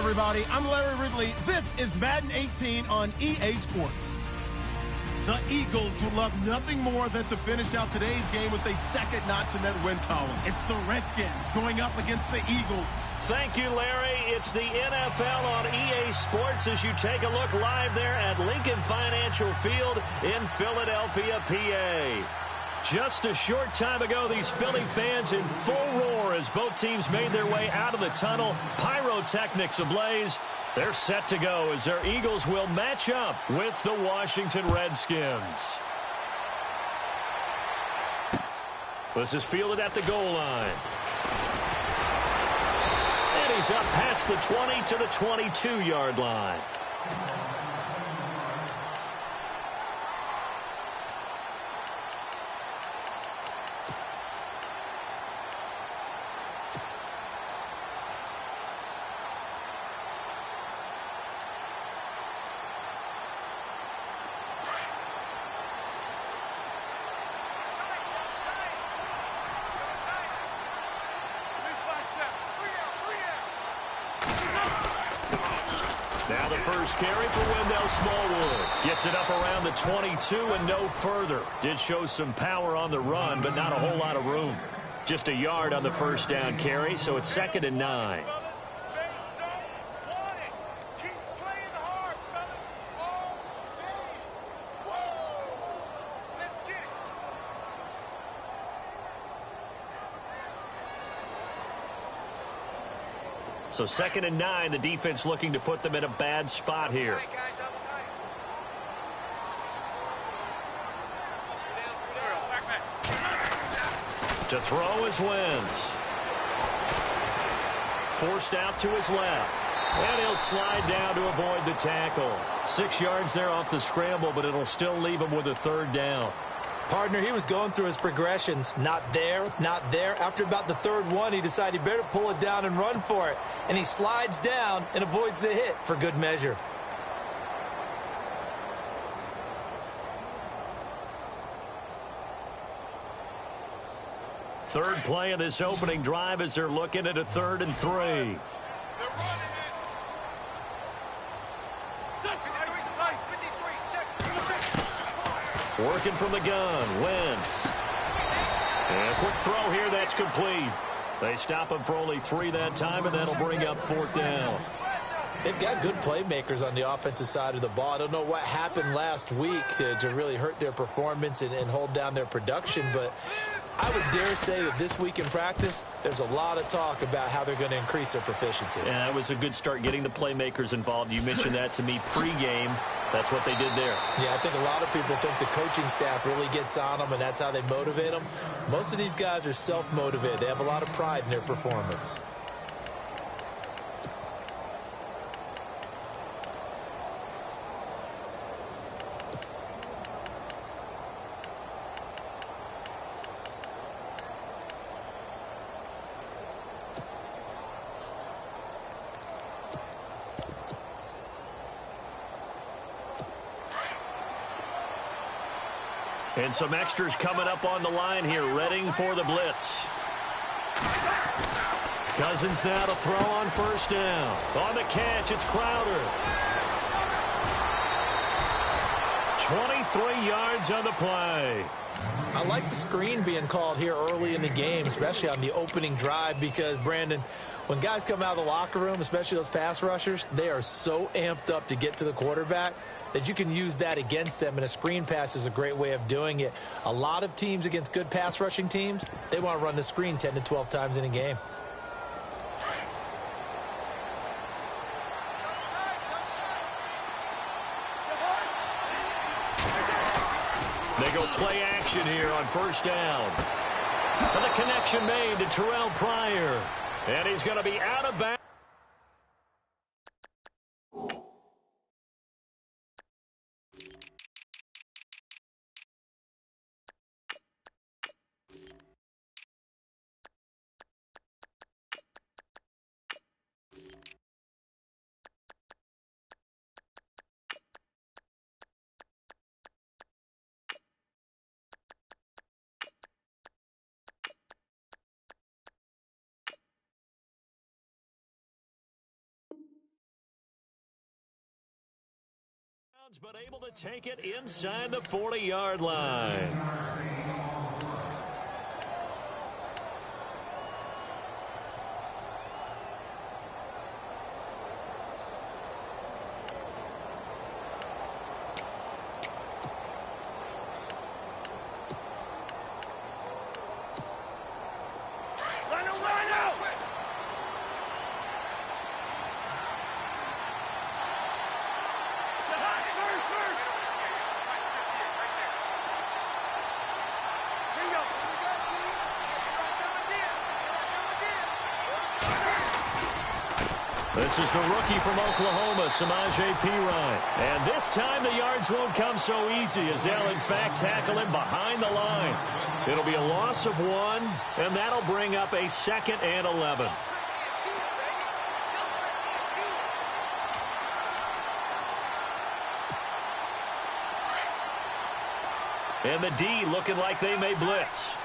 everybody. I'm Larry Ridley. This is Madden 18 on EA Sports. The Eagles would love nothing more than to finish out today's game with a second notch in that win column. It's the Redskins going up against the Eagles. Thank you, Larry. It's the NFL on EA Sports as you take a look live there at Lincoln Financial Field in Philadelphia, PA. Just a short time ago, these Philly fans in full roar as both teams made their way out of the tunnel. Pyrotechnics ablaze. They're set to go as their Eagles will match up with the Washington Redskins. This is fielded at the goal line. And he's up past the 20 to the 22-yard line. Now the first carry for Wendell Smallwood. Gets it up around the 22 and no further. Did show some power on the run, but not a whole lot of room. Just a yard on the first down carry, so it's 2nd and 9. So 2nd and 9, the defense looking to put them in a bad spot here. To throw is Wentz. Forced out to his left. And he'll slide down to avoid the tackle. 6 yards there off the scramble, but it'll still leave him with a 3rd down. Partner, he was going through his progressions. Not there, not there. After about the 3rd one, he decided he better pull it down and run for it. And he slides down and avoids the hit for good measure. Third play of this opening drive as they're looking at a 3rd and 3. Working from the gun, Wentz. And a quick throw here, that's complete. They stop him for only 3 that time, and that'll bring up 4th down. They've got good playmakers on the offensive side of the ball. I don't know what happened last week to really hurt their performance and hold down their production, but I would dare say that this week in practice, there's a lot of talk about how they're going to increase their proficiency. Yeah, that was a good start getting the playmakers involved. You mentioned that to me pregame. That's what they did there. Yeah, I think a lot of people think the coaching staff really gets on them, and that's how they motivate them. Most of these guys are self-motivated. They have a lot of pride in their performance. And some extras coming up on the line here, readying for the blitz. Cousins now to throw on 1st down. On the catch, it's Crowder. 23 yards on the play. I like the screen being called here early in the game, especially on the opening drive, because, Brandon, when guys come out of the locker room, especially those pass rushers, they are so amped up to get to the quarterback that you can use that against them, and a screen pass is a great way of doing it. A lot of teams against good pass rushing teams, they want to run the screen 10 to 12 times in a game. They go play action here on 1st down. And the connection made to Terrell Pryor. And he's going to be out of bounds. But able to take it inside the 40-yard line. This is the rookie from Oklahoma, Samaje Perine. And this time the yards won't come so easy as they'll, in fact, tackle him behind the line. It'll be a loss of 1, and that'll bring up a 2nd and 11. And the D looking like they may blitz.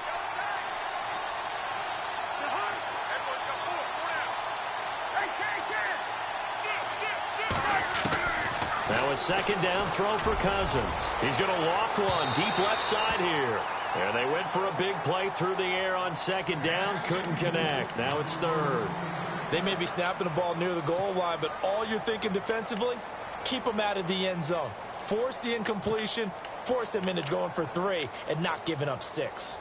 Now a 2nd down throw for Cousins. He's going to loft one deep left side here. And they went for a big play through the air on 2nd down. Couldn't connect. Now it's 3rd. They may be snapping the ball near the goal line, but all you're thinking defensively, keep them out of the end zone. Force the incompletion, force them into going for 3, and not giving up 6.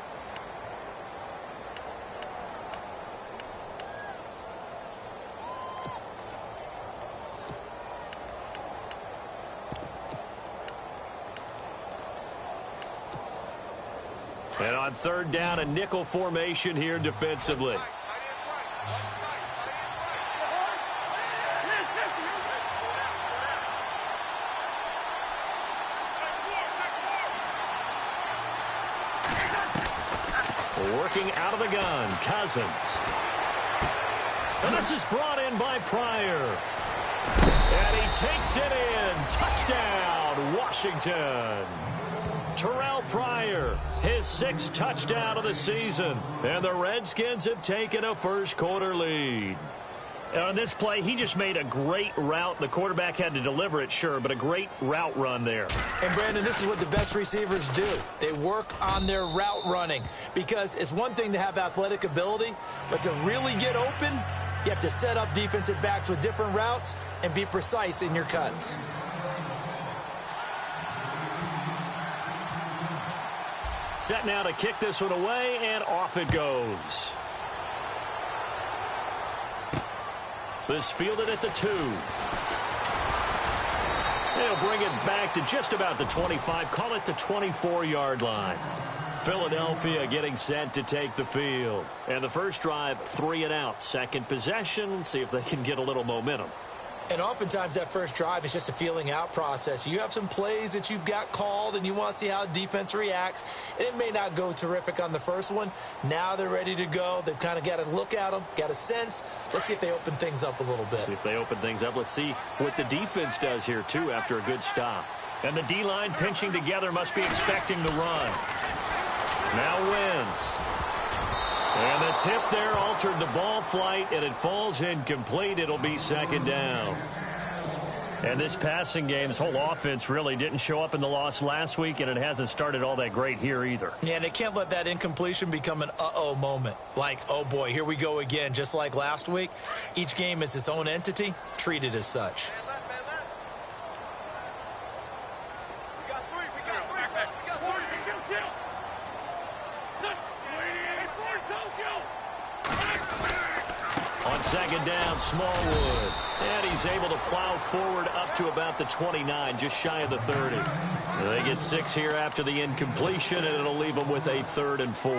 And on 3rd down, a nickel formation here defensively. Working out of the gun, Cousins. And this is brought in by Pryor. And he takes it in. Touchdown, Washington. Terrell Pryor, his 6th touchdown of the season. And the Redskins have taken a first-quarter lead. And on this play, he just made a great route. The quarterback had to deliver it, sure, but a great route run there. And, Brandon, this is what the best receivers do. They work on their route running because it's one thing to have athletic ability, but to really get open, you have to set up defensive backs with different routes and be precise in your cuts. Set now to kick this one away, and off it goes. This fielded at the 2. They'll bring it back to just about the 25, call it the 24-yard line. Philadelphia getting set to take the field. And the first drive, 3 and out. 2nd possession, see if they can get a little momentum. And oftentimes that first drive is just a feeling out process. You have some plays that you've got called and you want to see how defense reacts. And it may not go terrific on the first one. Now they're ready to go. They've kind of got to look at them, got a sense. Let's see if they open things up a little bit. See if they open things up. Let's see what the defense does here, too, after a good stop. And the D-line pinching together must be expecting the run. Now Wentz. And the tip there altered the ball flight, and it falls incomplete. It'll be 2nd down. And this passing game's whole offense really didn't show up in the loss last week, and it hasn't started all that great here either. Yeah, and they can't let that incompletion become an uh-oh moment. Like, oh, boy, here we go again, just like last week. Each game is its own entity, treated as such. On 2nd down, Smallwood. And he's able to plow forward up to about the 29, just shy of the 30. They get 6 here after the incompletion, and it'll leave them with a 3rd and 4.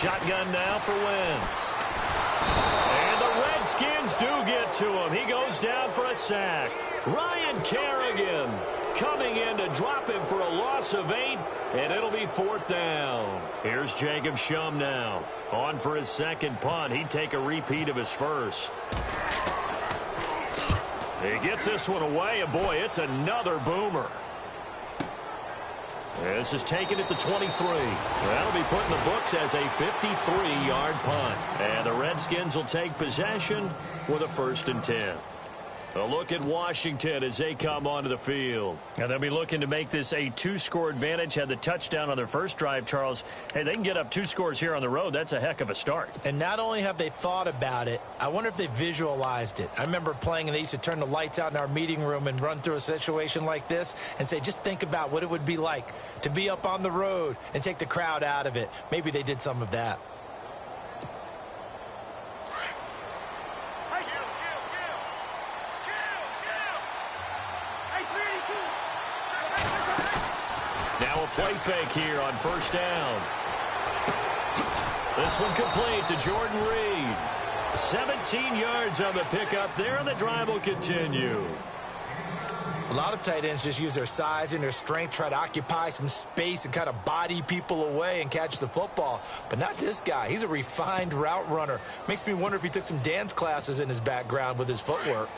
Shotgun now for Wentz. And the Redskins do get to him. He goes down for a sack. Ryan Kerrigan coming in to drop him for a loss of 8, and it'll be 4th down. Here's Jacob Shum now. On for his second punt. He'd take a repeat of his first. He gets this one away, and boy, it's another boomer. This is taken at the 23. That'll be put in the books as a 53-yard punt. And the Redskins will take possession with a 1st and 10. A look at Washington as they come onto the field. And they'll be looking to make this a 2-score advantage. Had the touchdown on their first drive, Charles. Hey, they can get up 2 scores here on the road. That's a heck of a start. And not only have they thought about it, I wonder if they visualized it. I remember playing, and they used to turn the lights out in our meeting room and run through a situation like this and say, just think about what it would be like to be up on the road and take the crowd out of it. Maybe they did some of that. Now a play fake here on 1st down. This one complete to Jordan Reed. 17 yards on the pickup there, and the drive will continue. A lot of tight ends just use their size and their strength, try to occupy some space and kind of body people away and catch the football. But not this guy. He's a refined route runner. Makes me wonder if he took some dance classes in his background with his footwork.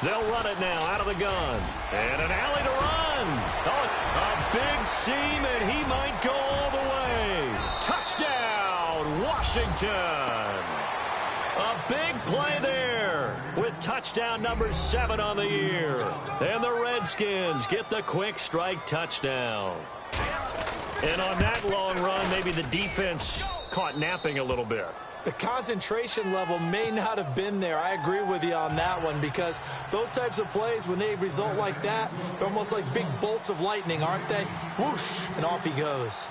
They'll run it now out of the gun. And an alley to run. Oh, a big seam, and he might go all the way. Touchdown, Washington. A big play there with touchdown number 7 on the year. And the Redskins get the quick strike touchdown. And on that long run, maybe the defense caught napping a little bit. The concentration level may not have been there. I agree with you on that one, because those types of plays, when they result like that, they're almost like big bolts of lightning, aren't they? Whoosh, and off he goes.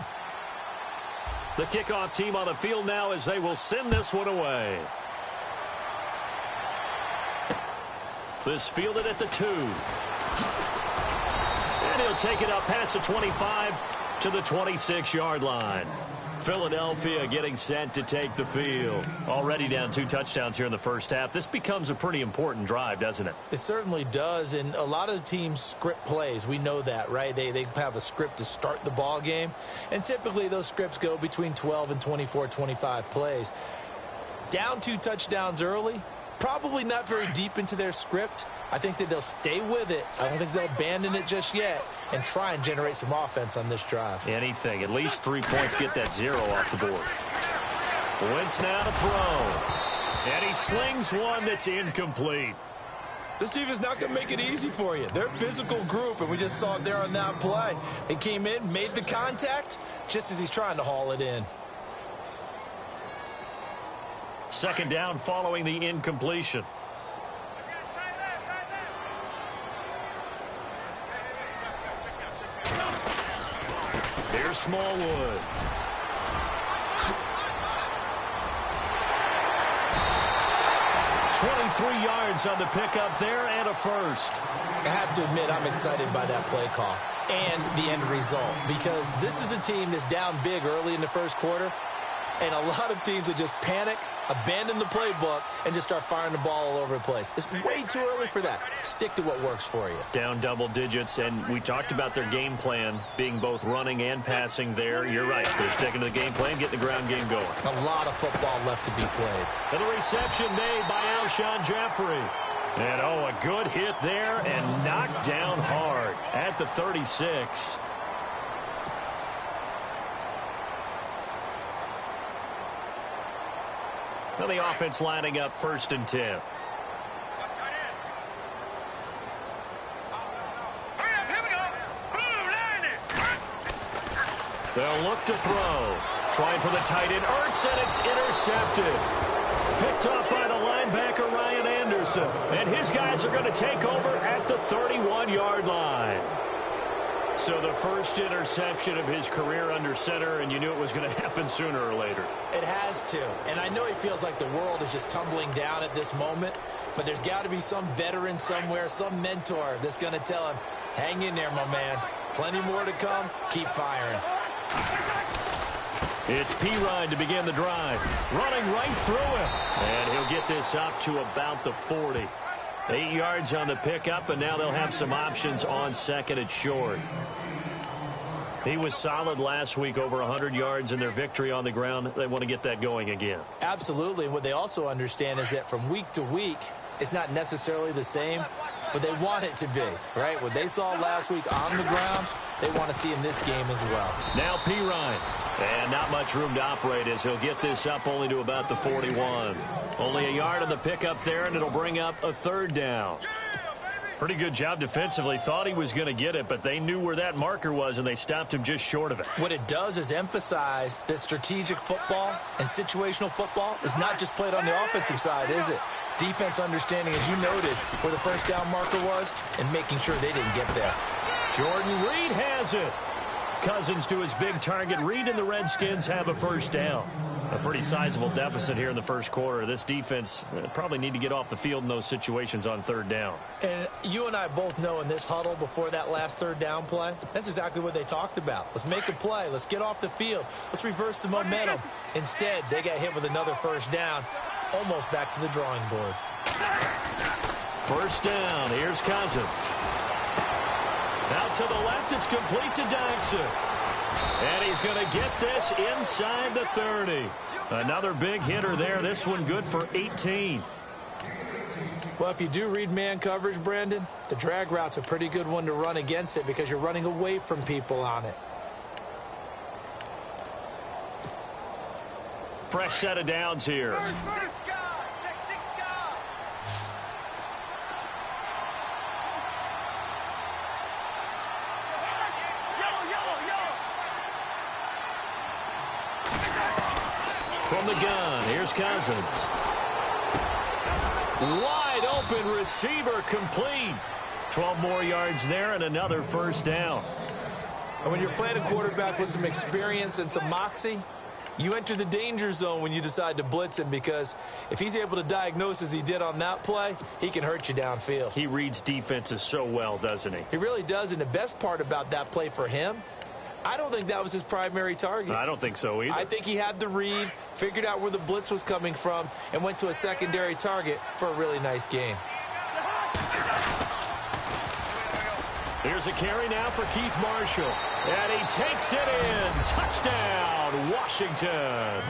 The kickoff team on the field now as they will send this one away. This fielded at the 2. And he'll take it up past the 25 to the 26-yard line. Philadelphia getting set to take the field. Already down 2 touchdowns here in the first half. This becomes a pretty important drive, doesn't it? It certainly does, and a lot of the teams script plays. We know that, right? They have a script to start the ball game, and typically those scripts go between 12 and 24, 25 plays. Down 2 touchdowns early, probably not very deep into their script. I think that they'll stay with it. I don't think they'll abandon it just yet and try and generate some offense on this drive. Anything. At least 3 points. Get that 0 off the board. Wentz now to throw. And he slings one that's incomplete. This team is not going to make it easy for you. They're a physical group, and we just saw it there on that play. They came in, made the contact, just as he's trying to haul it in. 2nd down following the incompletion. Here's Smallwood. .23 yards on the pickup there and a first. I have to admit, I'm excited by that play call and the end result, because this is a team that's down big early in the first quarter, and a lot of teams that just panic, abandon the playbook, and just start firing the ball all over the place. It's way too early for that. Stick to what works for you. Down double digits, and we talked about their game plan being both running and passing there. You're right. They're sticking to the game plan, getting the ground game going. A lot of football left to be played. And the reception made by Alshon Jeffrey. And, oh, a good hit there and knocked down hard at the 36. Now the offense lining up 1st and 10. They'll look to throw. Trying for the tight end, Ertz, and it's intercepted. Picked off by the linebacker, Ryan Anderson. And his guys are going to take over at the 31-yard line. So the first interception of his career under center, and you knew it was going to happen sooner or later. It has to. And I know he feels like the world is just tumbling down at this moment, but there's got to be some veteran somewhere, some mentor that's going to tell him, hang in there, my man. Plenty more to come. Keep firing. It's Pirine to begin the drive. Running right through him. And he'll get this up to about the 40. 8 yards on the pickup, and now they'll have some options on second and short. He was solid last week, over 100 yards in their victory on the ground. They want to get that going again. Absolutely. What they also understand is that from week to week, it's not necessarily the same, but they want it to be, right? What they saw last week on the ground, they want to see in this game as well. Now Pirine. And not much room to operate as he'll get this up only to about the 41. Only a yard on the pickup there, and it'll bring up a third down. Pretty good job defensively. Thought he was going to get it, but they knew where that marker was, and they stopped him just short of it. What it does is emphasize that strategic football and situational football is not just played on the offensive side, is it? Defense understanding, as you noted, where the first down marker was and making sure they didn't get there. Jordan Reed has it. Cousins to his big target. Reed and the Redskins have a first down. A pretty sizable deficit here in the first quarter. This defense probably need to get off the field in those situations on third down. And you and I both know in this huddle before that last third down play, that's exactly what they talked about. Let's make a play. Let's get off the field. Let's reverse the momentum. Instead, they got hit with another first down, almost back to the drawing board. First down. Here's Cousins. Out to the left. It's complete to Daxon. And he's going to get this inside the 30. Another big hitter there. This one good for 18. Well, if you do read man coverage, Brandon, the drag route's a pretty good one to run against it because you're running away from people on it. Fresh set of downs here. From the gun, here's Cousins. Wide open receiver, complete. 12 more yards there and another first down. And when you're playing a quarterback with some experience and some moxie, you enter the danger zone when you decide to blitz him, because if he's able to diagnose as he did on that play, he can hurt you downfield. He reads defenses so well, doesn't he? He really does, and the best part about that play for him, I don't think that was his primary target. I don't think so either. I think he had the read, figured out where the blitz was coming from, and went to a secondary target for a really nice game. Here's a carry now for Keith Marshall. And he takes it in. Touchdown, Washington.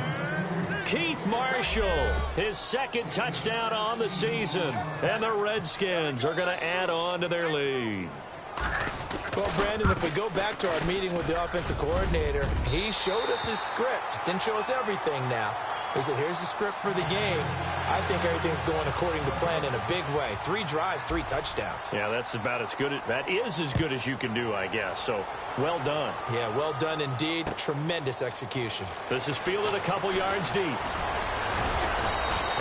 Keith Marshall, his second touchdown on the season. And the Redskins are going to add on to their lead. Well, Brandon, if we go back to our meeting with the offensive coordinator, he showed us his script. Didn't show us everything now. He said, here's the script for the game. I think everything's going according to plan in a big way. 3 drives, 3 touchdowns. Yeah, that's about as good. That is as good as you can do, I guess. So, well done. Yeah, well done indeed. Tremendous execution. This is fielded a couple yards deep.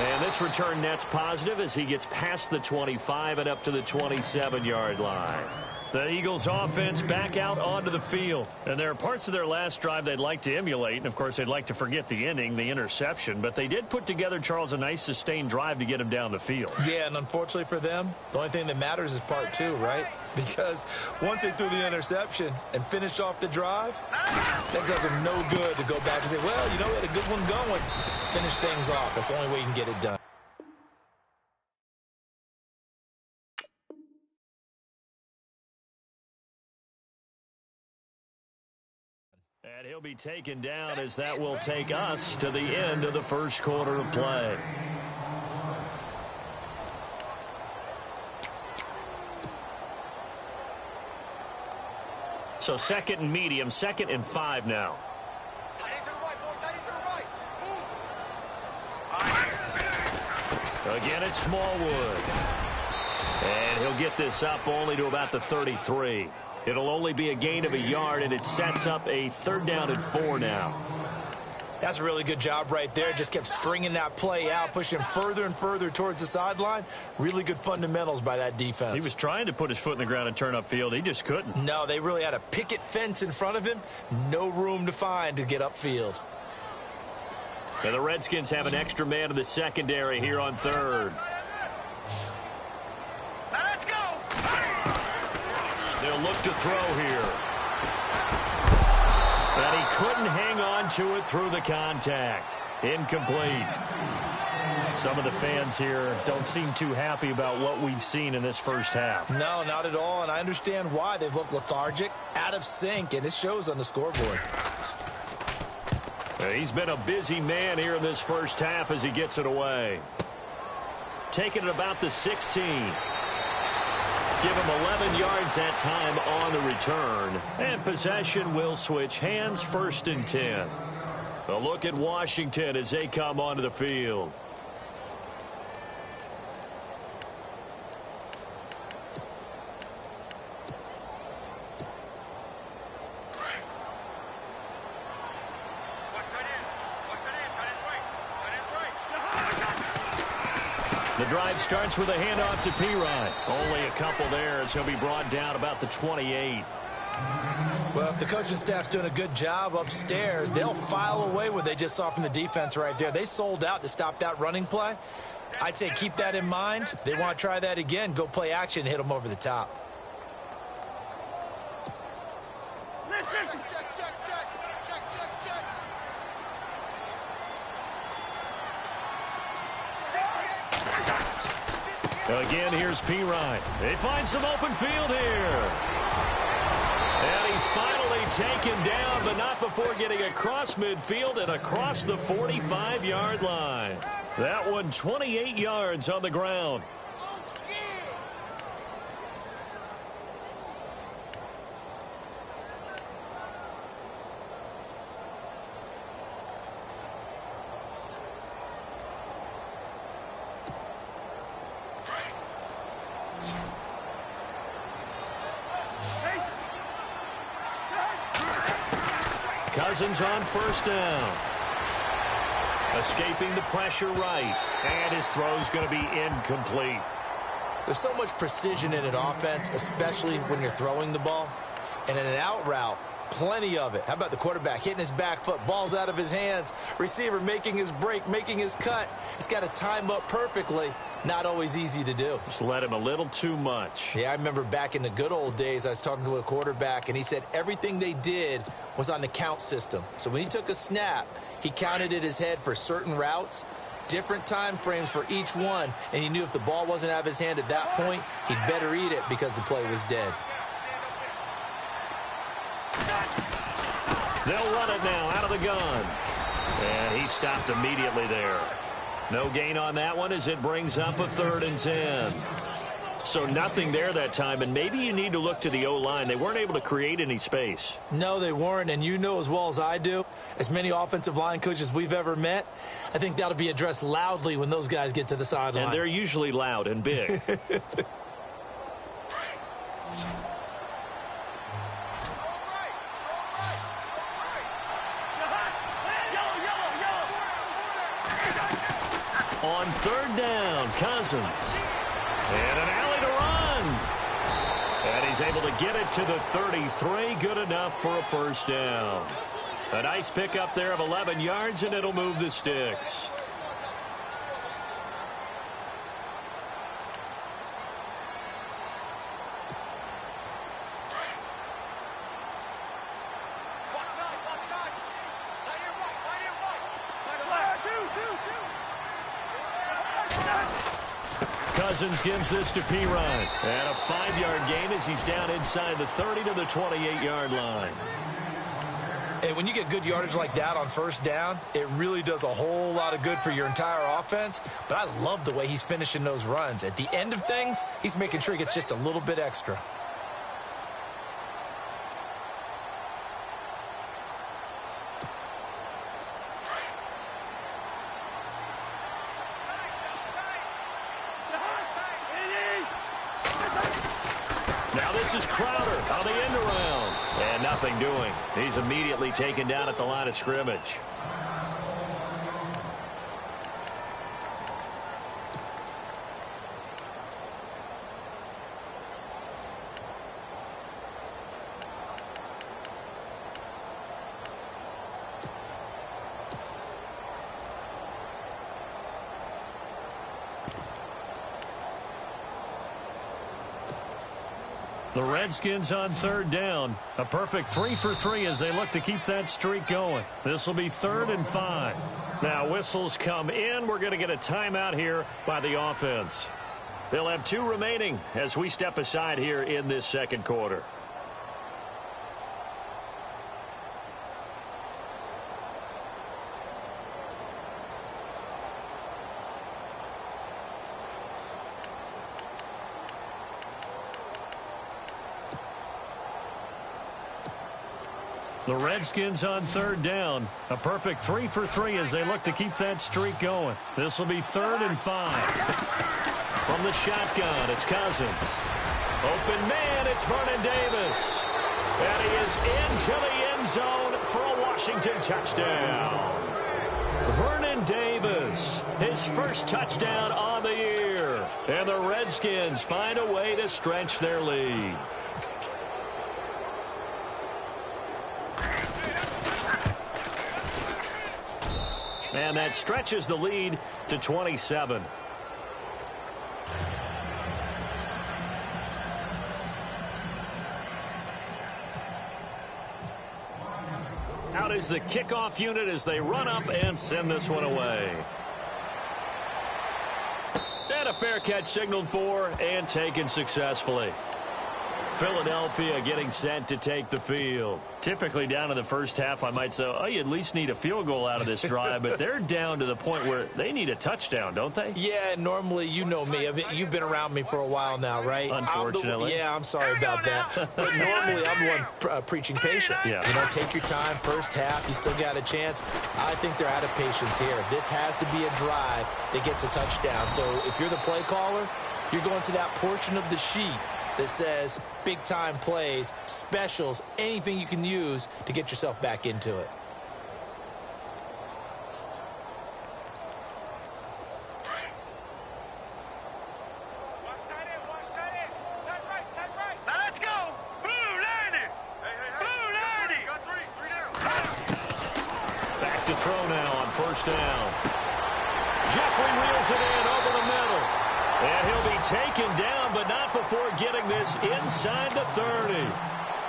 And this return net's positive as he gets past the 25 and up to the 27-yard line. The Eagles offense back out onto the field. And there are parts of their last drive they'd like to emulate. And, of course, they'd like to forget the inning, the interception. But they did put together, Charles, a nice sustained drive to get him down the field. Yeah, and unfortunately for them, the only thing that matters is part 2, right? Because once they threw the interception and finished off the drive, that does them no good to go back and say, well, you know, we had a good one going. Finish things off. That's the only way you can get it done. And he'll be taken down as that will take us to the end of the first quarter of play. So second and medium, 2nd and 5 now. Again, it's Smallwood. And he'll get this up only to about the 33. It'll only be a gain of a yard, and it sets up a 3rd down and 4 now. That's a really good job right there. Just kept stringing that play out, pushing further and further towards the sideline. Really good fundamentals by that defense. He was trying to put his foot in the ground and turn upfield. He just couldn't. No, they really had a picket fence in front of him. No room to find to get upfield. And the Redskins have an extra man in the secondary here on 3rd. Let's go. They'll look to throw here. And he couldn't hang on to it through the contact. Incomplete. Some of the fans here don't seem too happy about what we've seen in this first half. No, not at all, and I understand why. They've looked lethargic, out of sync, and it shows on the scoreboard. He's been a busy man here in this first half as he gets it away. Taking it about the 16. Give him 11 yards that time on the return. And possession will switch hands, 1st and 10. A look at Washington as they come onto the field. The drive starts with a handoff to P-Rod. Only a couple there as he'll be brought down about the 28. Well, if the coaching staff's doing a good job upstairs, they'll file away what they just saw from the defense right there. They sold out to stop that running play. I'd say keep that in mind. They want to try that again. Go play action and hit them over the top. Again, here's P-Rod. They find some open field here. And he's finally taken down, but not before getting across midfield and across the 45-yard line. That one 28 yards on the ground. Cousins on 1st down. Escaping the pressure right. And his throw's going to be incomplete. There's so much precision in an offense, especially when you're throwing the ball. And in an out route, plenty of it. How about the quarterback hitting his back foot, ball's out of his hands, receiver making his break, making his cut. He's got to time up perfectly. Not always easy to do. Just let him a little too much. Yeah, I remember back in the good old days, I was talking to a quarterback, and he said everything they did was on the count system. So when he took a snap, he counted in his head for certain routes, different time frames for each one, and he knew if the ball wasn't out of his hand at that point, he'd better eat it because the play was dead. They'll run it now out of the gun. And he stopped immediately there. No gain on that one as it brings up a 3rd and 10. So nothing there that time, and maybe you need to look to the O-line. They weren't able to create any space. No, they weren't, and you know as well as I do, as many offensive line coaches we've ever met, I think that'll be addressed loudly when those guys get to the sideline. And they're usually loud and big. On 3rd down, Cousins. And an alley to run. And he's able to get it to the 33. Good enough for a 1st down. A nice pickup there of 11 yards, and it'll move the sticks. Cousins gives this to P-Rod. And a 5-yard gain as he's down inside the 30 to the 28-yard line. And when you get good yardage like that on 1st down, it really does a whole lot of good for your entire offense. But I love the way he's finishing those runs. At the end of things, he's making sure he gets just a little bit extra. Now this is Crowder on the end around. And nothing doing. He's immediately taken down at the line of scrimmage. The Redskins on third down. A perfect 3 for 3 as they look to keep that streak going. This will be 3rd and 5. Now whistles come in. We're going to get a timeout here by the offense. They'll have 2 remaining as we step aside here in this second quarter. The Redskins on third down. A perfect 3 for 3 as they look to keep that streak going. This will be 3rd and 5. From the shotgun, it's Cousins. Open man, it's Vernon Davis. And he is into the end zone for a Washington touchdown. Vernon Davis, his first touchdown on the year. And the Redskins find a way to stretch their lead. And that stretches the lead to 27. Out is the kickoff unit as they run up and send this one away. And a fair catch signaled for and taken successfully. Philadelphia getting set to take the field. Typically down in the first half, I might say, oh, you at least need a field goal out of this drive, but they're down to the point where they need a touchdown, don't they? Yeah, normally, you know me. You've been around me for a while now, right? Unfortunately. I'm sorry about that. But normally, I'm the one preaching patience. Yeah. You know, take your time, first half, you still got a chance. I think they're out of patience here. This has to be a drive that gets a touchdown. So if you're the play caller, you're going to that portion of the sheet that says big-time plays, specials, anything you can use to get yourself back into it. Now let's go! Blue landing! Blue landing! Got three down. Back to throw now on first down. Jeffrey wheels it in over the middle. And he'll be taken down, but not before getting this inside the 30.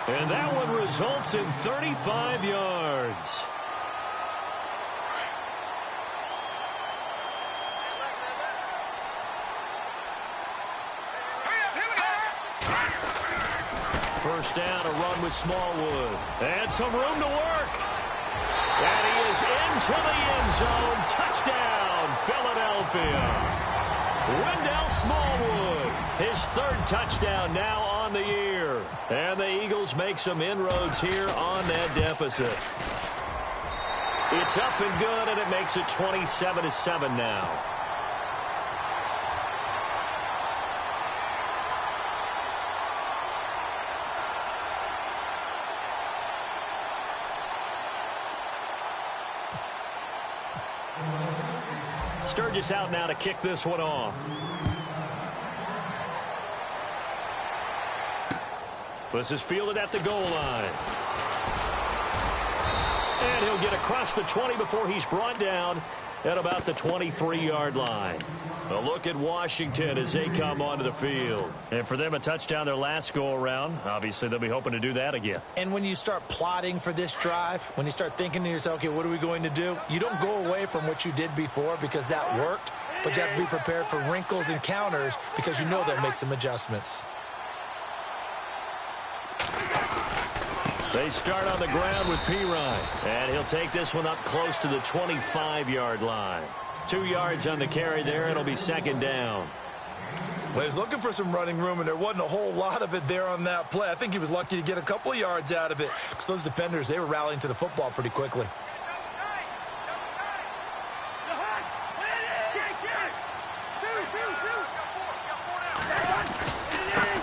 And that one results in 35 yards. First down, a run with Smallwood. And some room to work. And he is into the end zone. Touchdown, Philadelphia. Wendell Smallwood, his 3rd touchdown now on the year. And the Eagles make some inroads here on that deficit. It's up and good, and it makes it 27-7 now. Sturgis out now to kick this one off. This is fielded at the goal line. And he'll get across the 20 before he's brought down at about the 23-yard line. A look at Washington as they come onto the field. And for them, a touchdown their last go-around. Obviously, they'll be hoping to do that again. And when you start plotting for this drive, when you start thinking to yourself, okay, what are we going to do? You don't go away from what you did before because that worked, but you have to be prepared for wrinkles and counters because you know they'll make some adjustments. They start on the ground with Pirine. And he'll take this one up close to the 25-yard line. 2 yards on the carry there. It'll be 2nd down. Well, he was looking for some running room, and there wasn't a whole lot of it there on that play. I think he was lucky to get a couple of yards out of it because those defenders, they were rallying to the football pretty quickly.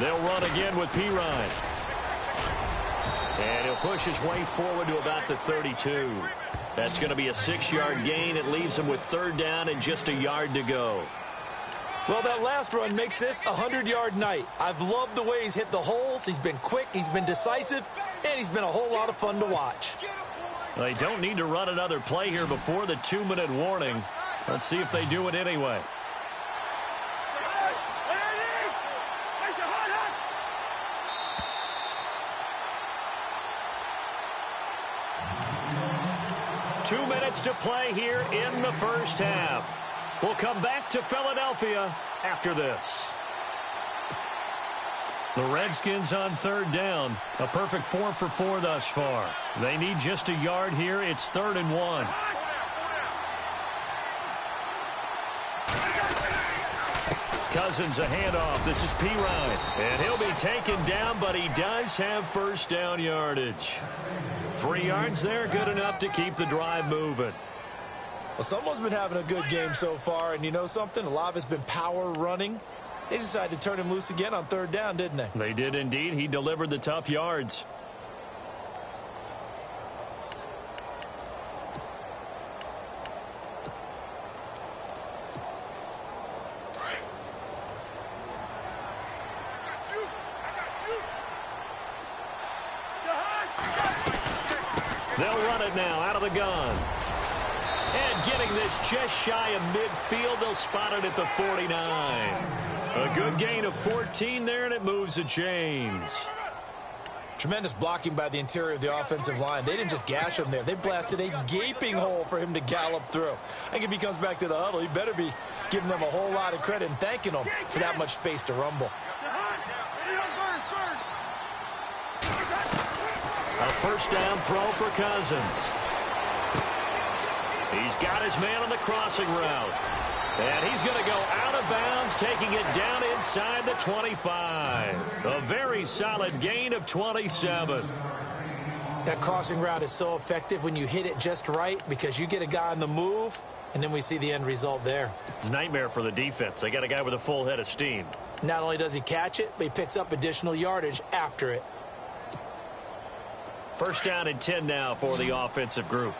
They'll run again with Pirine. And he'll push his way forward to about the 32. That's going to be a 6-yard gain. It leaves him with 3rd down and just a yard to go. Well, that last run makes this a 100-yard night. I've loved the way he's hit the holes. He's been quick, he's been decisive, and he's been a whole lot of fun to watch. They don't need to run another play here before the 2-minute warning. Let's see if they do it anyway. 2 minutes to play here in the first half. We'll come back to Philadelphia after this. The Redskins on third down. A perfect 4 for 4 thus far. They need just a yard here. It's 3rd and 1. Cousins a handoff. This is P-Ryan. And he'll be taken down, but he does have first down yardage. 3 yards there, good enough to keep the drive moving. Well, someone's been having a good game so far, and you know something? A lot of it's been power running. They decided to turn him loose again on third down, didn't they? They did indeed. He delivered the tough yards. They'll run it now out of the gun. And getting this just shy of midfield, they'll spot it at the 49. A good gain of 14 there, and it moves the chains. Tremendous blocking by the interior of the offensive line. They didn't just gash him there. They blasted a gaping hole for him to gallop through. I think if he comes back to the huddle, he better be giving them a whole lot of credit and thanking them for that much space to rumble. A first down throw for Cousins. He's got his man on the crossing route. And he's going to go out of bounds, taking it down inside the 25. A very solid gain of 27. That crossing route is so effective when you hit it just right because you get a guy on the move, and then we see the end result there. Nightmare for the defense. They got a guy with a full head of steam. Not only does he catch it, but he picks up additional yardage after it. First down and 10 now for the offensive group.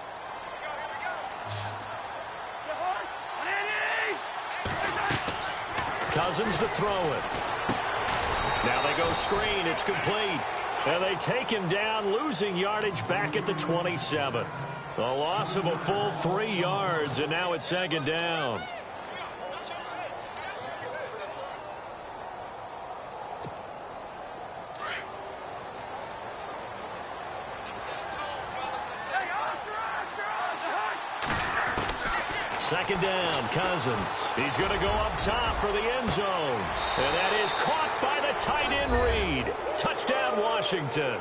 Cousins to throw it. Now they go screen. It's complete. And they take him down, losing yardage back at the 27. A loss of a full 3 yards, and now it's 2nd down. Second down, Cousins. He's going to go up top for the end zone. And that is caught by the tight end Reed. Touchdown, Washington.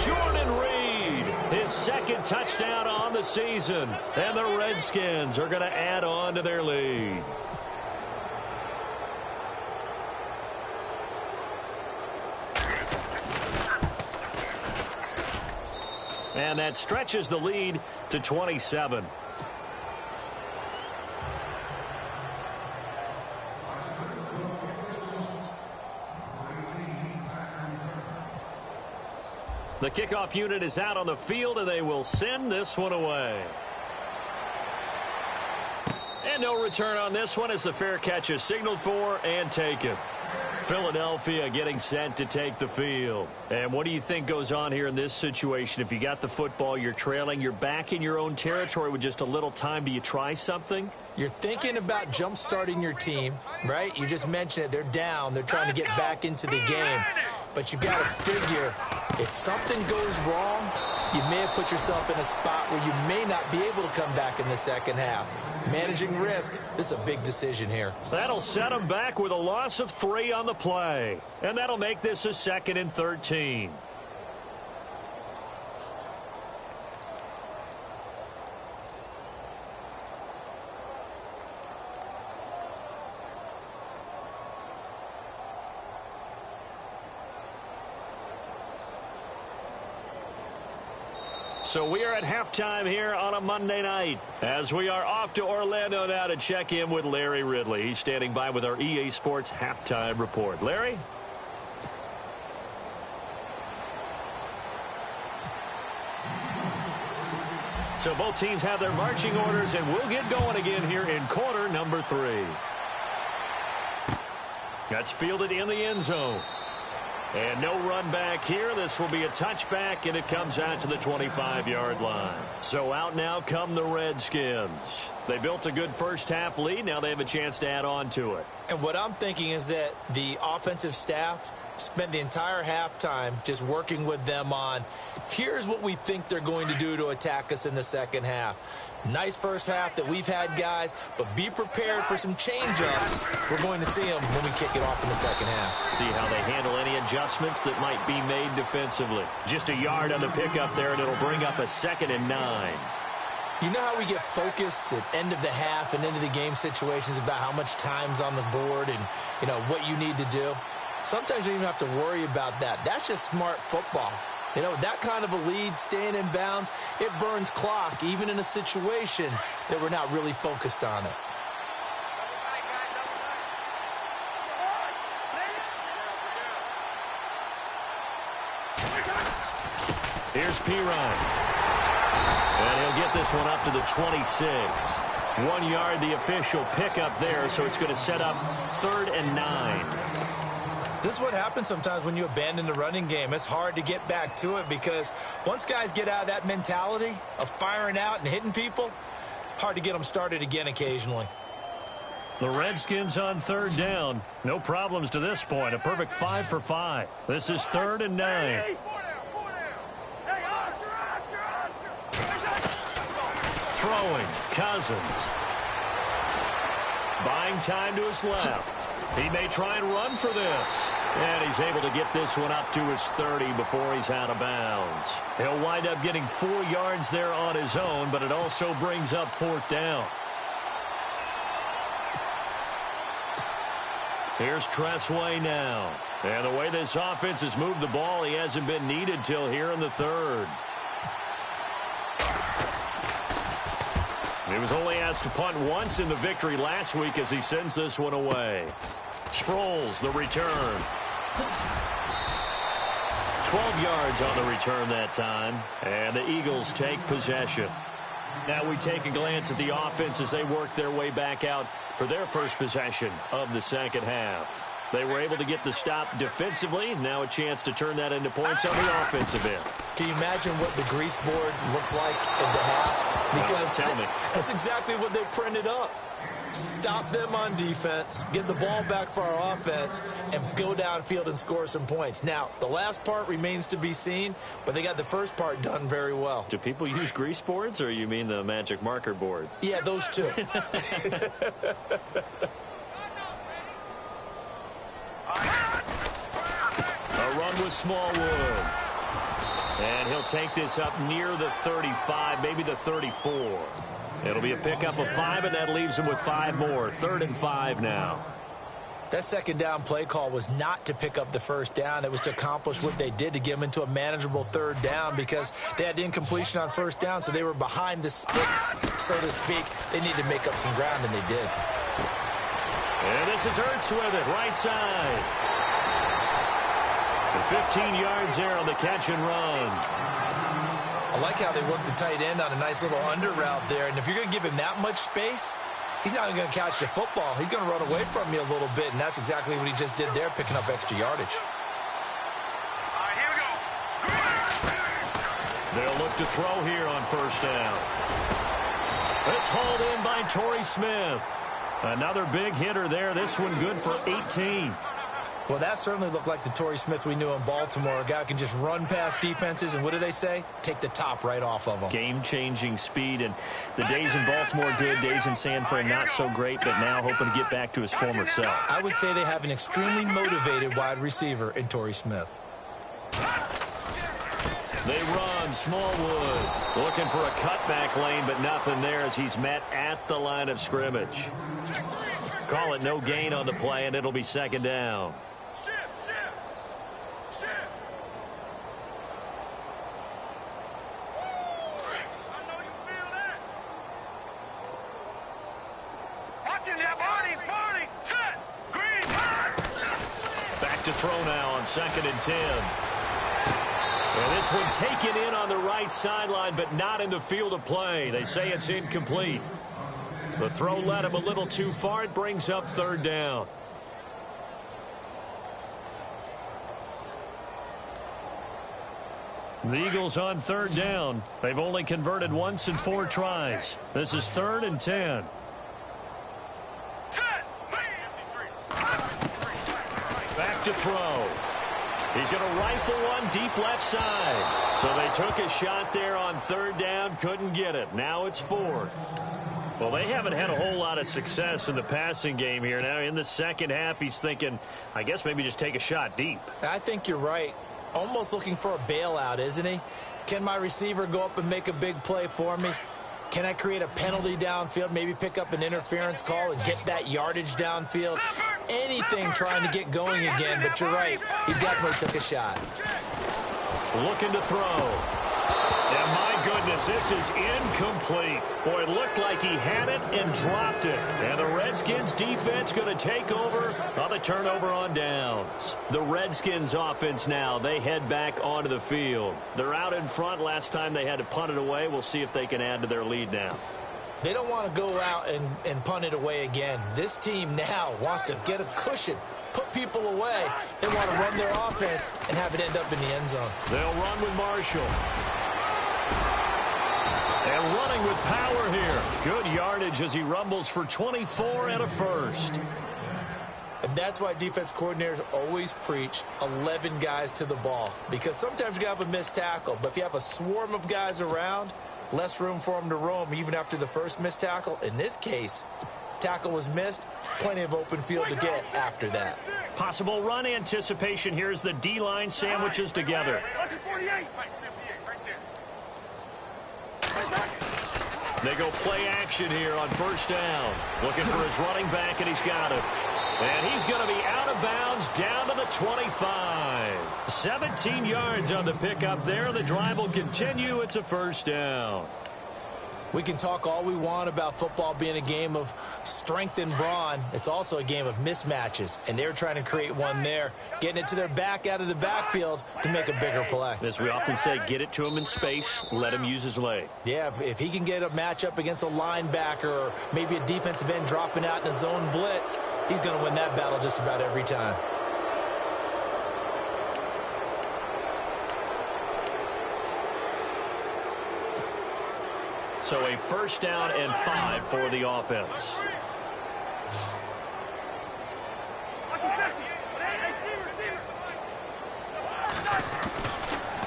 Jordan Reed, his 2nd touchdown on the season. And the Redskins are going to add on to their lead. And that stretches the lead to 27. The kickoff unit is out on the field, and they will send this one away. And no return on this one as the fair catch is signaled for and taken. Philadelphia getting set to take the field. And what do you think goes on here in this situation? If you got the football, you're trailing, you're back in your own territory with just a little time. Do you try something? You're thinking about jump-starting your team, right? You just mentioned it. They're down. They're trying to get back into the game. But you got to figure if something goes wrong, you may have put yourself in a spot where you may not be able to come back in the second half. Managing risk, this is a big decision here. That'll set them back with a loss of 3 on the play. And that'll make this a 2nd and 13. So we are at halftime here on a Monday night as we are off to Orlando now to check in with Larry Ridley. He's standing by with our EA Sports halftime report. Larry? So both teams have their marching orders, and we'll get going again here in quarter number 3. That's fielded in the end zone. And no run back here. This will be a touchback, and it comes out to the 25-yard line. So out now come the Redskins. They built a good first-half lead. Now they have a chance to add on to it. And what I'm thinking is that the offensive staff spent the entire halftime just working with them on, here's what we think they're going to do to attack us in the second half. Nice first half that we've had, guys, but be prepared for some change-ups. We're going to see them when we kick it off in the second half. See how they handle any adjustments that might be made defensively. Just a yard on the pickup there, and it'll bring up a 2nd and 9. You know how we get focused at end of the half and end of the game situations about how much time's on the board and, you know, what you need to do? Sometimes you don't even have to worry about that. That's just smart football. You know, that kind of a lead, staying in bounds, it burns clock, even in a situation that we're not really focused on it. Here's Pirine. And he'll get this one up to the 26. 1 yard, the official pickup there, so it's going to set up 3rd and 9. This is what happens sometimes when you abandon the running game. It's hard to get back to it because once guys get out of that mentality of firing out and hitting people, hard to get them started again occasionally. The Redskins on 3rd down. No problems to this point. A perfect 5 for 5. This is 3rd and 9. Throwing, Cousins. Buying time to his left. He may try and run for this. And he's able to get this one up to his 30 before he's out of bounds. He'll wind up getting 4 yards there on his own, but it also brings up 4th down. Here's Tressway now. And the way this offense has moved the ball, he hasn't been needed till here in the 3rd. He was only asked to punt once in the victory last week as he sends this one away. Sproles, the return. 12 yards on the return that time. And the Eagles take possession. Now we take a glance at the offense as they work their way back out for their first possession of the second half. They were able to get the stop defensively. Now a chance to turn that into points on the offensive end. Can you imagine what the grease board looks like at the half? Because tell me. That's exactly what they printed up. Stop them on defense, get the ball back for our offense, and go downfield and score some points. Now, the last part remains to be seen, but they got the first part done very well. Do people use grease boards, or you mean the magic marker boards? Yeah, those two. A run with Smallwood. And he'll take this up near the 35, maybe the 34. It'll be a pickup of 5, and that leaves him with 5 more. 3rd and 5 now. That second down play call was not to pick up the first down. It was to accomplish what they did to get them into a manageable 3rd down because they had incompletion on first down, so they were behind the sticks, so to speak. They needed to make up some ground, and they did. And this is Ertz with it, right side. The 15 yards there on the catch and run. I like how they worked the tight end on a nice little under route there. And if you're going to give him that much space, he's not going to catch the football. He's going to run away from you a little bit, and that's exactly what he just did there, picking up extra yardage. All right, here we go. They'll look to throw here on first down. It's hauled in by Torrey Smith. Another big hitter there. This one good for 18. Well, that certainly looked like the Torrey Smith we knew in Baltimore. A guy who can just run past defenses, and what do they say? Take the top right off of them. Game-changing speed, and the days in Baltimore good, days in San Fran not so great, but now hoping to get back to his former self. I would say they have an extremely motivated wide receiver in Torrey Smith. They run, Smallwood looking for a cutback lane, but nothing there as he's met at the line of scrimmage. Call it no gain on the play, and it'll be 2nd down. Back to throw now on 2nd and 10. And this one taken in on the right sideline, but not in the field of play. They say it's incomplete. The throw led him a little too far. It brings up 3rd down. The Eagles on 3rd down. They've only converted once in 4 tries. This is 3rd and 10. Back to throw. He's going to rifle one deep left side. So they took a shot there on third down, couldn't get it. Now it's fourth. Well, they haven't had a whole lot of success in the passing game here. Now in the second half, he's thinking, I guess maybe just take a shot deep. I think you're right. Almost looking for a bailout, isn't he? Can my receiver go up and make a big play for me? Can I create a penalty downfield, maybe pick up an interference call and get that yardage downfield? Anything trying to get going again, but you're right. He definitely took a shot. Looking to throw. And my goodness, this is incomplete. Boy, it looked like he had it and dropped it. And the Redskins defense going to take over on the turnover on downs. The Redskins offense now, they head back onto the field. They're out in front. Last time they had to punt it away. We'll see if they can add to their lead now. They don't want to go out and punt it away again. This team now wants to get a cushion, put people away. They want to run their offense and have it end up in the end zone. They'll run with Marshall. And running with power here. Good yardage as he rumbles for 24 and a first. And that's why defense coordinators always preach 11 guys to the ball. Because sometimes you have a missed tackle, but if you have a swarm of guys around, less room for them to roam even after the first missed tackle. In this case, tackle was missed, plenty of open field to get after that. Possible run anticipation here as the D-line sandwiches together. They go play action here on first down. Looking for his running back, and he's got it. And he's going to be out of bounds down to the 25. 17 yards on the pickup there. The drive will continue. It's a first down. We can talk all we want about football being a game of strength and brawn. It's also a game of mismatches, and they're trying to create one there, getting it to their back out of the backfield to make a bigger play. As we often say, get it to him in space, let him use his leg. Yeah, if he can get a matchup against a linebacker or maybe a defensive end dropping out in a zone blitz, he's going to win that battle just about every time. So a first down and 5 for the offense.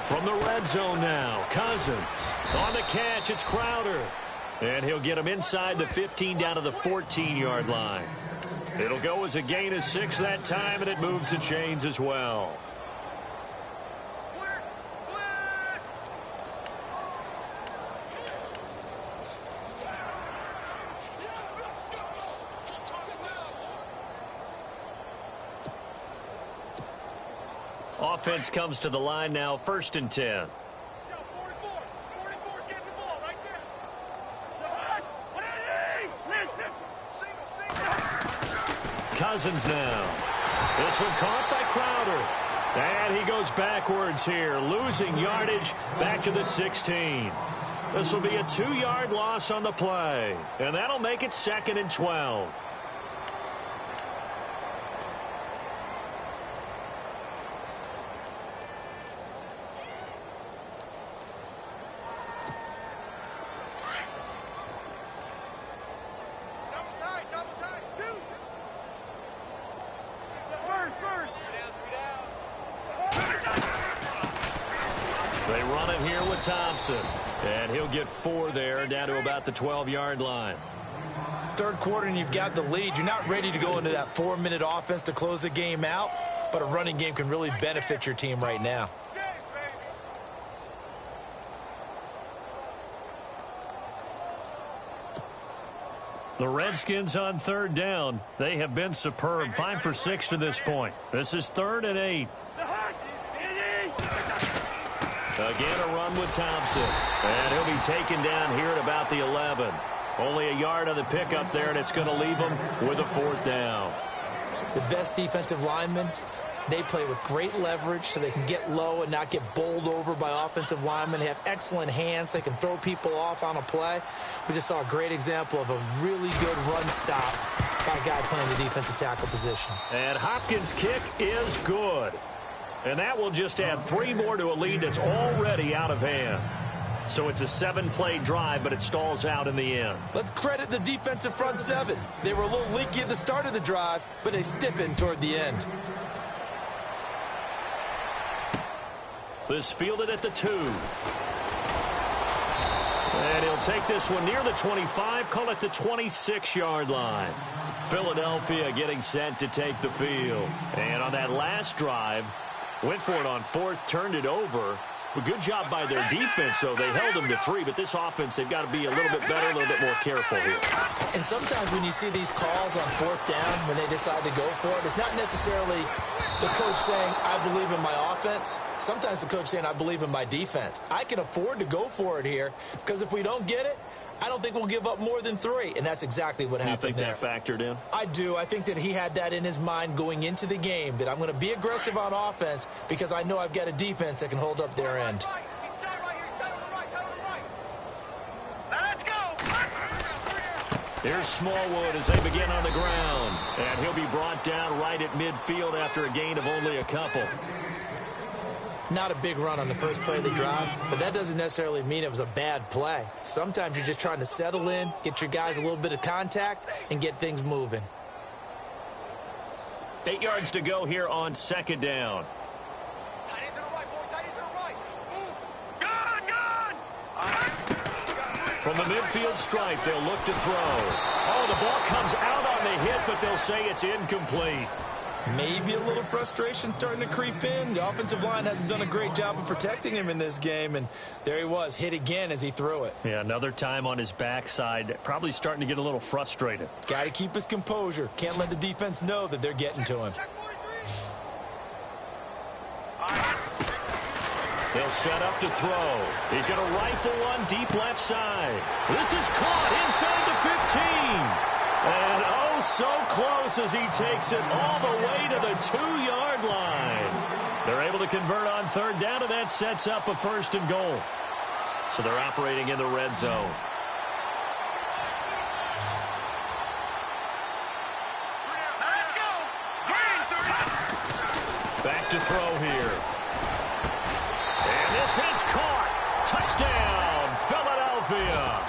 From the red zone now, Cousins. On the catch, it's Crowder. And he'll get him inside the 15 down to the 14-yard line. It'll go as a gain of 6 that time, and it moves the chains as well. Offense comes to the line now, 1st and 10. Cousins now. This one caught by Crowder. And he goes backwards here, losing yardage back to the 16. This will be a 2-yard loss on the play. And that'll make it 2nd and 12. They run it here with Thompson. And he'll get 4 there, down to about the 12-yard line. Third quarter and you've got the lead. You're not ready to go into that 4-minute offense to close the game out, but a running game can really benefit your team right now. The Redskins on 3rd down. They have been superb. 5 for 6 to this point. This is 3rd and 8. Again, a run with Thompson. And he'll be taken down here at about the 11. Only a yard on the pickup there, and it's going to leave him with a 4th down. The best defensive linemen, they play with great leverage so they can get low and not get bowled over by offensive linemen. They have excellent hands. They can throw people off on a play. We just saw a great example of a really good run stop by a guy playing the defensive tackle position. And Hopkins' kick is good. And that will just add 3 more to a lead that's already out of hand. So it's a 7-play drive, but it stalls out in the end. Let's credit the defensive front 7. They were a little leaky at the start of the drive, but they stiffened toward the end. This fielded at the 2. And he'll take this one near the 25, call it the 26-yard line. Philadelphia getting set to take the field. And on that last drive, went for it on 4th, turned it over. A good job by their defense, though. They held them to 3, but this offense, they've got to be a little bit better, a little bit more careful here. And sometimes when you see these calls on 4th down, when they decide to go for it, it's not necessarily the coach saying, I believe in my offense. Sometimes the coach saying, I believe in my defense. I can afford to go for it here, because if we don't get it, I don't think we'll give up more than 3, and that's exactly what happened there. You think that factored in? I do. I think that he had that in his mind going into the game, that I'm going to be aggressive on offense because I know I've got a defense that can hold up their end. Let's go. Here's Smallwood as they begin on the ground, and he'll be brought down right at midfield after a gain of only a couple. Not a big run on the first play of the drive, but that doesn't necessarily mean it was a bad play. Sometimes you're just trying to settle in, get your guys a little bit of contact, and get things moving. 8 yards to go here on 2nd down. Tight end to the right, boy. Tight end to the right. Move. Gun. From the midfield stripe, they'll look to throw. Oh, the ball comes out on the hit, but they'll say it's incomplete. Maybe a little frustration starting to creep in. The offensive line hasn't done a great job of protecting him in this game, and there he was, hit again as he threw it. Yeah, another time on his backside, probably starting to get a little frustrated. Got to keep his composure. Can't let the defense know that they're getting to him. They'll set up to throw. He's going to rifle one deep left side. This is caught inside the 15. And oh, so close as he takes it all the way to the 2-yard line. They're able to convert on 3rd down, and that sets up a 1st and goal. So they're operating in the red zone. Let's go. Back to throw here. And this is caught. Touchdown, Philadelphia.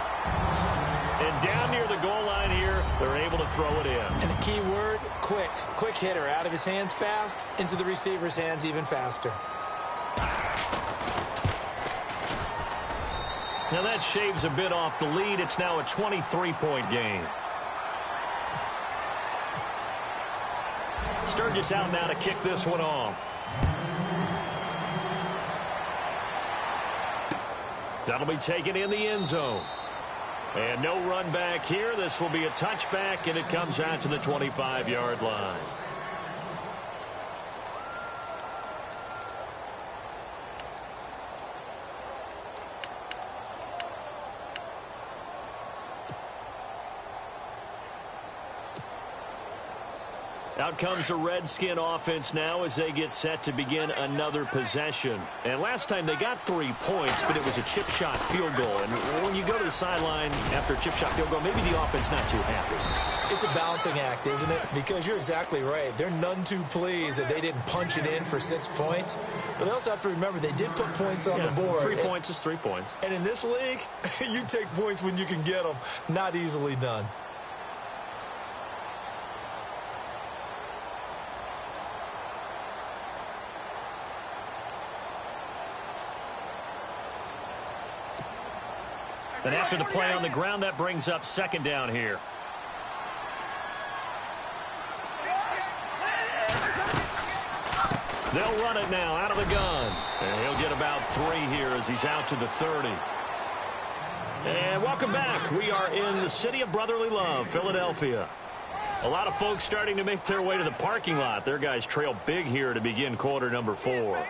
And down near the goal line here, they're able to throw it in. And the key word, quick. Quick hitter. Out of his hands fast, into the receiver's hands even faster. Now that shaves a bit off the lead. It's now a 23-point game. Sturgis out now to kick this one off. That'll be taken in the end zone. And no run back here. This will be a touchback, and it comes out to the 25-yard line. Out comes the Redskin offense now as they get set to begin another possession. And last time they got 3 points, but it was a chip shot field goal. And when you go to the sideline after a chip shot field goal, maybe the offense not too happy. It's a balancing act, isn't it? Because you're exactly right. They're none too pleased that they didn't punch it in for 6 points. But they also have to remember they did put points on the board. 3 points is 3 points. And in this league, you take points when you can get them. Not easily done. And after the play on the ground, that brings up 2nd down here. They'll run it now out of the gun. And he'll get about 3 here as he's out to the 30. And welcome back. We are in the city of brotherly love, Philadelphia. A lot of folks starting to make their way to the parking lot. Their guys trail big here to begin quarter number 4.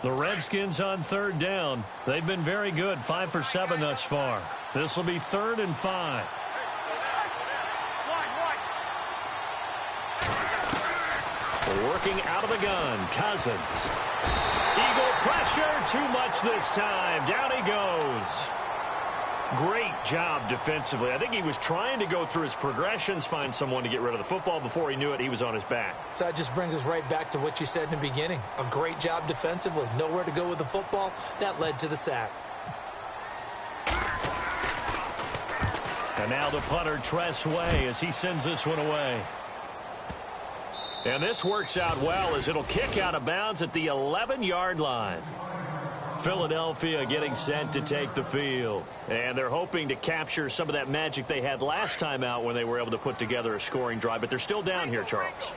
The Redskins on 3rd down. They've been very good, 5 for 7 thus far. This will be 3rd and 5. Working out of the gun, Cousins. Eagle pressure, too much this time. Down he goes. Great job defensively. I think he was trying to go through his progressions, find someone to get rid of the football. Before he knew it, he was on his back. So that just brings us right back to what you said in the beginning. A great job defensively. Nowhere to go with the football. That led to the sack. And now the punter, Tress Way, as he sends this one away. And this works out well as it'll kick out of bounds at the 11-yard line. Philadelphia getting set to take the field. And they're hoping to capture some of that magic they had last time out when they were able to put together a scoring drive. But they're still down here, Charles.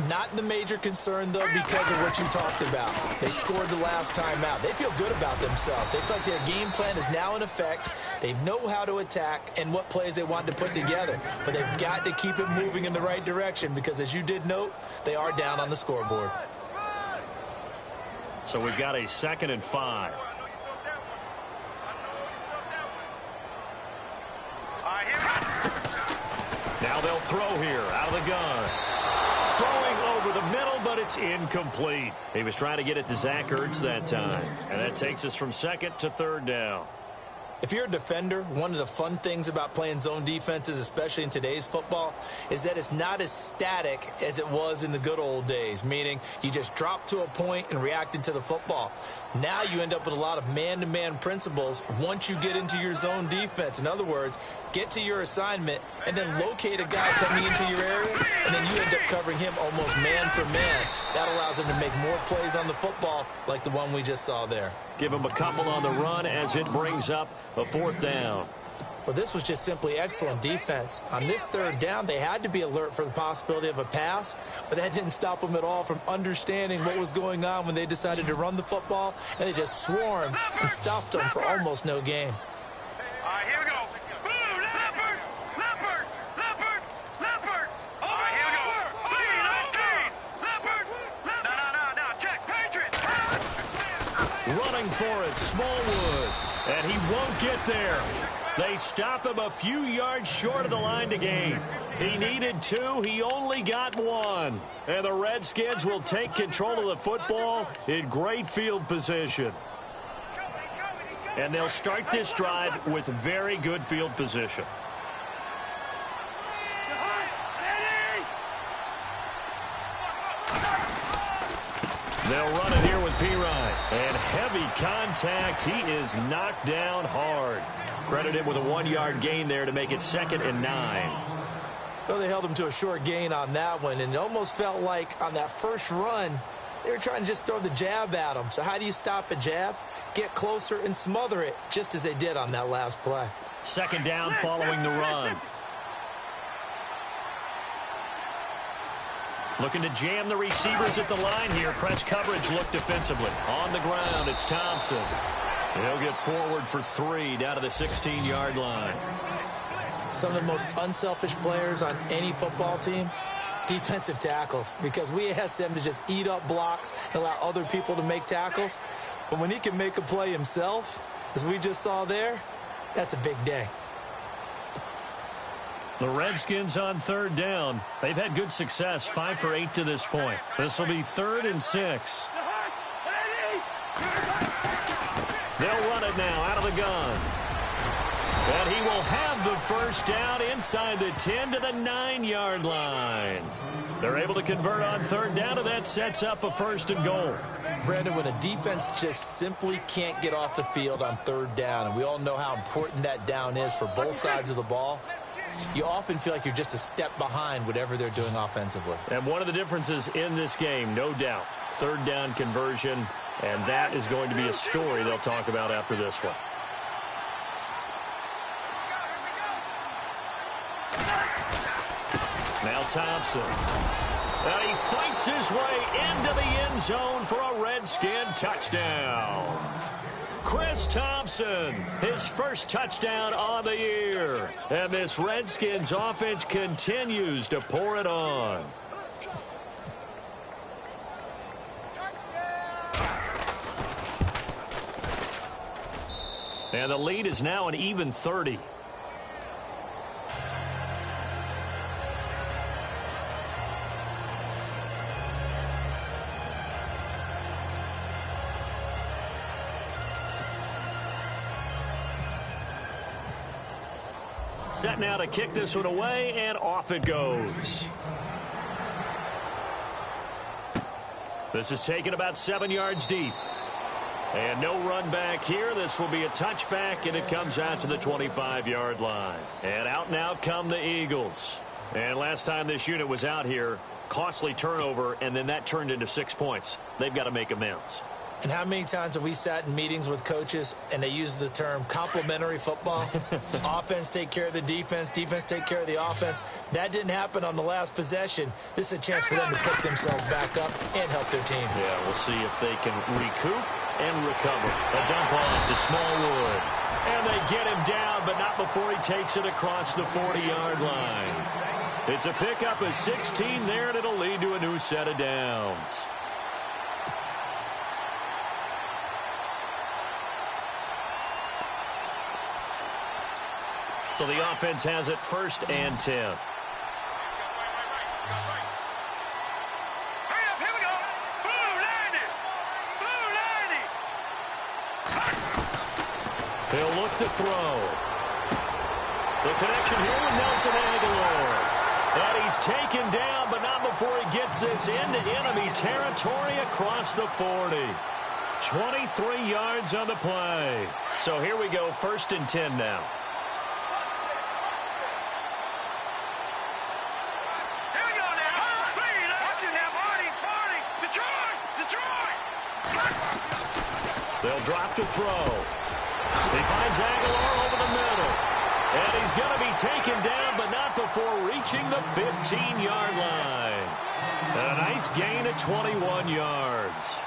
Not the major concern, though, because of what you talked about. They scored the last time out. They feel good about themselves. They feel like their game plan is now in effect. They know how to attack and what plays they want to put together. But they've got to keep it moving in the right direction because, as you did note, they are down on the scoreboard. So we've got a 2nd and 5. Now they'll throw here out of the gun. Throwing over the middle, but it's incomplete. He was trying to get it to Zach Ertz that time. And that takes us from 2nd to 3rd down. If you're a defender, one of the fun things about playing zone defenses, especially in today's football, is that it's not as static as it was in the good old days, meaning you just drop to a point and reacted to the football. Now you end up with a lot of man-to-man principles once you get into your zone defense. In other words, get to your assignment and then locate a guy coming into your area, and then you end up covering him almost man for man. That allows him to make more plays on the football like the one we just saw there. Give him a couple on the run as it brings up a 4th down. Well, this was just simply excellent defense. On this 3rd down, they had to be alert for the possibility of a pass, but that didn't stop them at all from understanding what was going on when they decided to run the football, and they just swarmed and stopped them for almost no gain. All right, here we go. Blue, leopard, leopard, leopard, leopard. All right, here we go. Green, leopard, leopard. No, check, Patriots. Running for it, Smallwood, and he won't get there. They stop him a few yards short of the line to gain. He needed 2. He only got 1. And the Redskins will take control of the football in great field position. And they'll start this drive with very good field position. They'll run it here with Pirine. And heavy contact. He is knocked down hard. Credit him with a 1-yard gain there to make it 2nd and 9. Well, they held him to a short gain on that one, and it almost felt like on that first run, they were trying to just throw the jab at him. So how do you stop a jab? Get closer and smother it, just as they did on that last play. 2nd down following the run. Looking to jam the receivers at the line here. Press coverage look defensively. On the ground, it's Thompson. He'll get forward for 3 down to the 16-yard line. Some of the most unselfish players on any football team, defensive tackles, because we ask them to just eat up blocks and allow other people to make tackles. But when he can make a play himself, as we just saw there, that's a big day. The Redskins on 3rd down. They've had good success, 5 for 8 to this point. This will be 3rd and 6. They'll run it now out of the gun. And he will have the 1st down inside the 10 to the 9-yard line. They're able to convert on 3rd down, and that sets up a 1st and goal. Brandon, when a defense just simply can't get off the field on 3rd down, and we all know how important that down is for both sides of the ball, you often feel like you're just a step behind whatever they're doing offensively. And one of the differences in this game, no doubt, 3rd down conversion, and that is going to be a story they'll talk about after this one. Now Thompson. And he fights his way into the end zone for a Redskin touchdown. Chris Thompson, his 1st touchdown on the year. And this Redskins offense continues to pour it on. And the lead is now an even 30. Set now to kick this one away, and off it goes. This is taken about 7 yards deep. And no run back here. This will be a touchback, and it comes out to the 25-yard line. And out now come the Eagles. And last time this unit was out here, costly turnover, and then that turned into 6 points. They've got to make amends. And how many times have we sat in meetings with coaches and they use the term complementary football? Offense take care of the defense, defense take care of the offense. That didn't happen on the last possession. This is a chance for them to pick themselves back up and help their team. Yeah, we'll see if they can recoup and recover. A dump off to Smallwood. And they get him down, but not before he takes it across the 40-yard line. It's a pickup of 16 there, and it'll lead to a new set of downs. So the offense has it 1st and 10. Hurry up, here we go. Blue, land it. Blue, land it. He'll look to throw. The connection here with Nelson Aguilar. And he's taken down, but not before he gets this into enemy territory across the 40. 23 yards on the play. So here we go, 1st and 10 now. They'll drop to throw. He finds Aguilar over the middle. And he's going to be taken down, but not before reaching the 15-yard line. And a nice gain of 21 yards.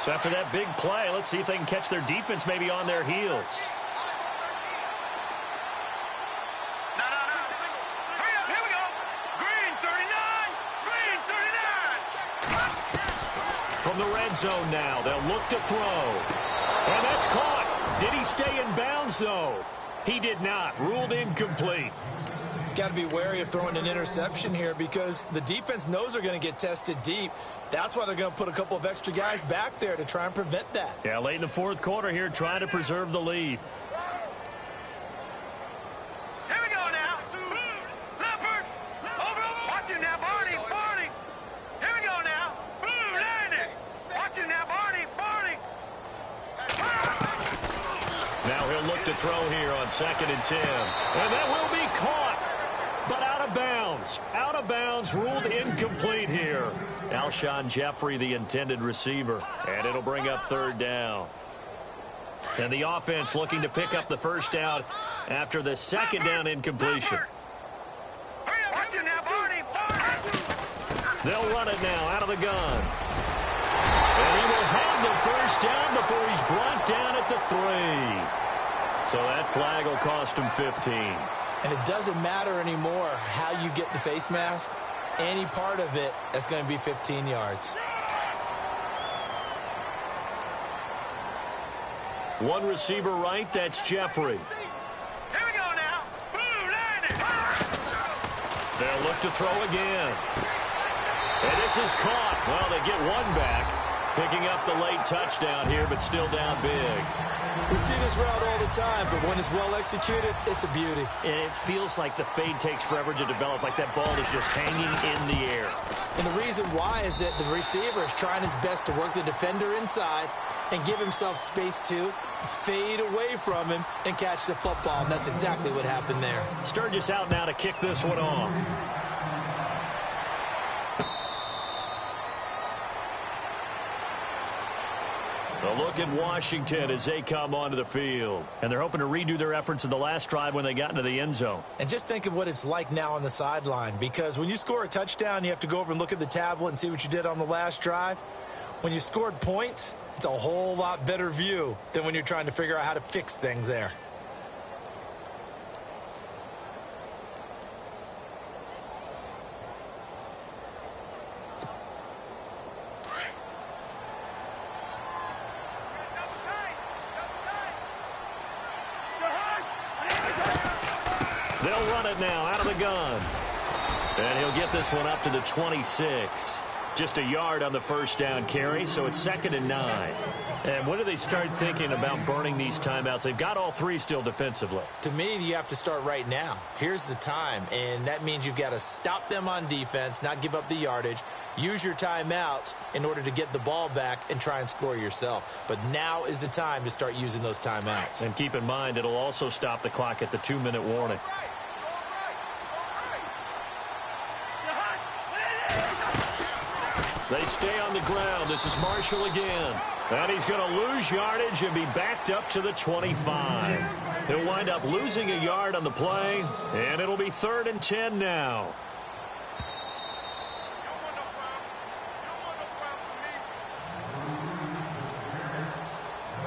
So after that big play, let's see if they can catch their defense maybe on their heels. From the red zone now, they'll look to throw. And that's caught. Did he stay in bounds, though? He did not. Ruled incomplete. Got to be wary of throwing an interception here because the defense knows they're going to get tested deep. That's why they're going to put a couple of extra guys back there to try and prevent that. Yeah, late in the 4th quarter here, trying to preserve the lead. Here we go now. Leopard. Over. Watch him now, Barney. Barney. Here we go now. Blue, land it. Watch him now, Barney. Barney. Now he'll look to throw here on 2nd and 10. And that will be caught. But out of bounds. Out of bounds, ruled incomplete here. Alshon Jeffrey, the intended receiver. And it'll bring up 3rd down. And the offense looking to pick up the 1st down after the 2nd down incompletion. They'll run it now out of the gun. And he will have the 1st down before he's brought down at the 3. So that flag will cost him 15. And it doesn't matter anymore how you get the face mask. Any part of it, that's going to be 15 yards. One receiver right, that's Jeffrey. Here we go now. Blue, land it. They'll look to throw again. And this is caught. Well, they get one back. Picking up the late touchdown here, but still down big. We see this route all the time, but when it's well executed, it's a beauty. And it feels like the fade takes forever to develop, like that ball is just hanging in the air. And the reason why is that the receiver is trying his best to work the defender inside and give himself space to fade away from him and catch the football, and that's exactly what happened there. Sturgis out now to kick this one off. A look at Washington as they come onto the field. And they're hoping to redo their efforts in the last drive when they got into the end zone. And just think of what it's like now on the sideline, because when you score a touchdown, you have to go over and look at the tablet and see what you did on the last drive. When you scored points, it's a whole lot better view than when you're trying to figure out how to fix things there. They'll run it now out of the gun. And he'll get this one up to the 26. Just a yard on the first down carry, so it's 2nd and 9. And when do they start thinking about burning these timeouts? They've got all 3 still defensively. To me, you have to start right now. Here's the time, and that means you've got to stop them on defense, not give up the yardage, use your timeouts in order to get the ball back and try and score yourself. But now is the time to start using those timeouts. And keep in mind, it'll also stop the clock at the 2-minute warning. They stay on the ground. This is Marshall again. And he's going to lose yardage and be backed up to the 25. He'll wind up losing a yard on the play, and it'll be 3rd and 10 now.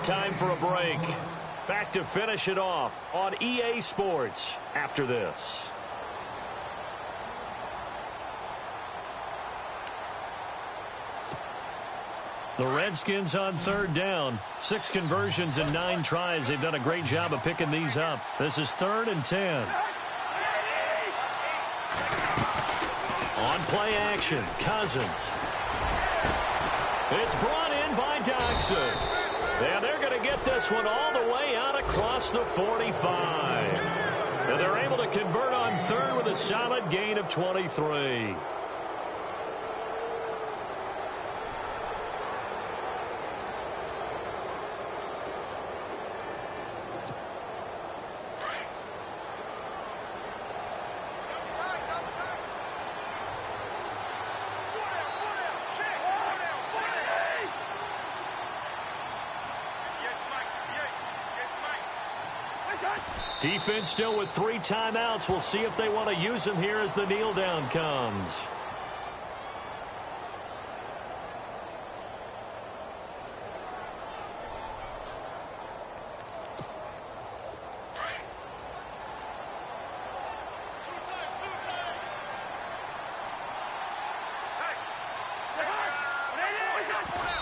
Time for a break. Back to finish it off on EA Sports after this. The Redskins on 3rd down. 6 conversions and 9 tries. They've done a great job of picking these up. This is 3rd and 10. On play action, Cousins. It's brought in by Doxson. And they're going to get this one all the way out across the 45. And they're able to convert on 3rd with a solid gain of 23. Defense still with 3 timeouts. We'll see if they want to use them here as the kneel down comes.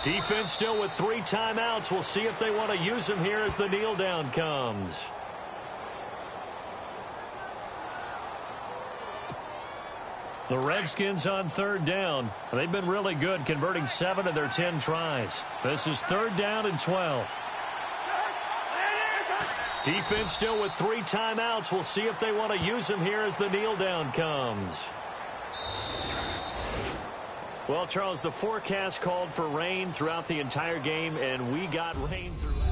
Defense still with 3 timeouts. We'll see if they want to use them here as the kneel down comes. The Redskins on 3rd down. They've been really good, converting 7 of their 10 tries. This is 3rd down and 12. Defense still with 3 timeouts. We'll see if they want to use them here as the kneel down comes. Well, Charles, the forecast called for rain throughout the entire game, and we got rain throughout.